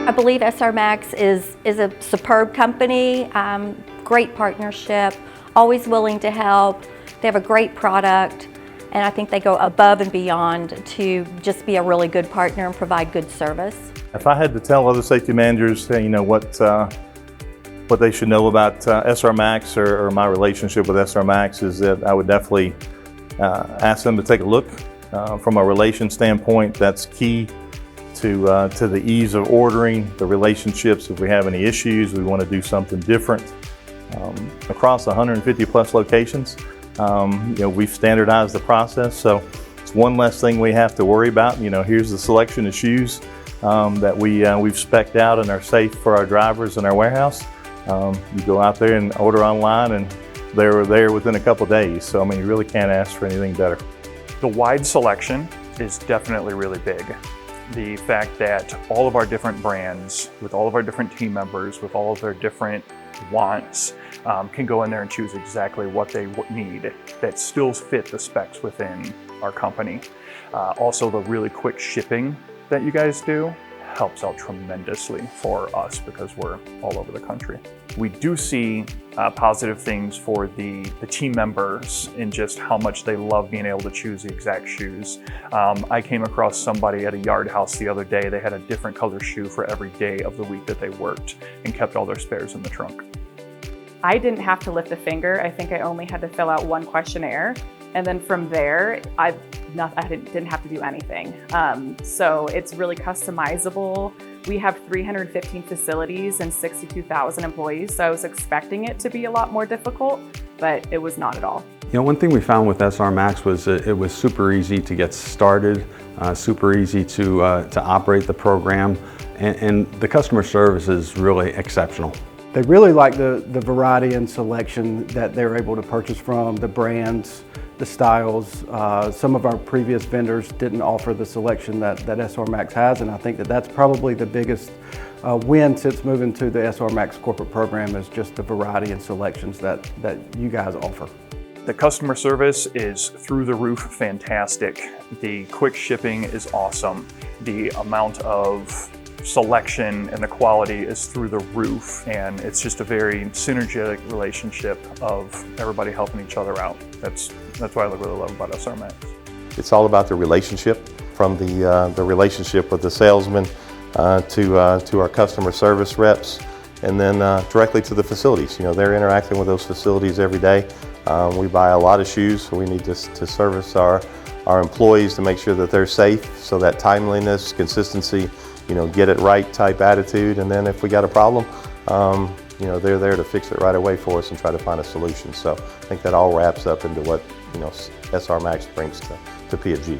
I believe SR Max is a superb company, great partnership, always willing to help. They have a great product, and I think they go above and beyond to just be a really good partner and provide good service. If I had to tell other safety managers, what they should know about SR Max or my relationship with SR Max, is that I would definitely ask them to take a look. From a relation standpoint, that's key to the ease of ordering, the relationships. If we have any issues, we want to do something different. Across 150 plus locations, we've standardized the process, so it's one less thing we have to worry about. Here's the selection of shoes that we've spec'd out and are safe for our drivers in our warehouse. You go out there and order online, and they're there within a couple days. So you really can't ask for anything better. The wide selection is definitely really big. The fact that all of our different brands, with all of our different team members, with all of their different wants, can go in there and choose exactly what they need that still fit the specs within our company. Also, the really quick shipping that you guys do helps out tremendously for us because we're all over the country. We do see positive things for the team members in just how much they love being able to choose the exact shoes. I came across somebody at a yard house the other day. They had a different color shoe for every day of the week that they worked and kept all their spares in the trunk. I didn't have to lift a finger. I think I only had to fill out one questionnaire. And then from there, I didn't have to do anything. So it's really customizable. We have 315 facilities and 62,000 employees. So I was expecting it to be a lot more difficult, but it was not at all. One thing we found with SR Max was it was super easy to get started, super easy to operate the program, and the customer service is really exceptional. They really like the variety and selection that they're able to purchase from, the brands, the styles. Some of our previous vendors didn't offer the selection that SR Max has, and I think that's probably the biggest win since moving to the SR Max corporate program, is just the variety and selections that you guys offer. The customer service is through the roof fantastic. The quick shipping is awesome. The amount of selection and the quality is through the roof, and it's just a very synergetic relationship of everybody helping each other out. That's what I really love about SR Max. It's all about the relationship, from the relationship with the salesman to our customer service reps, and then directly to the facilities. They're interacting with those facilities every day. We buy a lot of shoes, so we need to service our employees to make sure that they're safe, so that timeliness, consistency, get it right type attitude. And then if we got a problem, they're there to fix it right away for us and try to find a solution. So I think that all wraps up into what SR Max brings to P&G.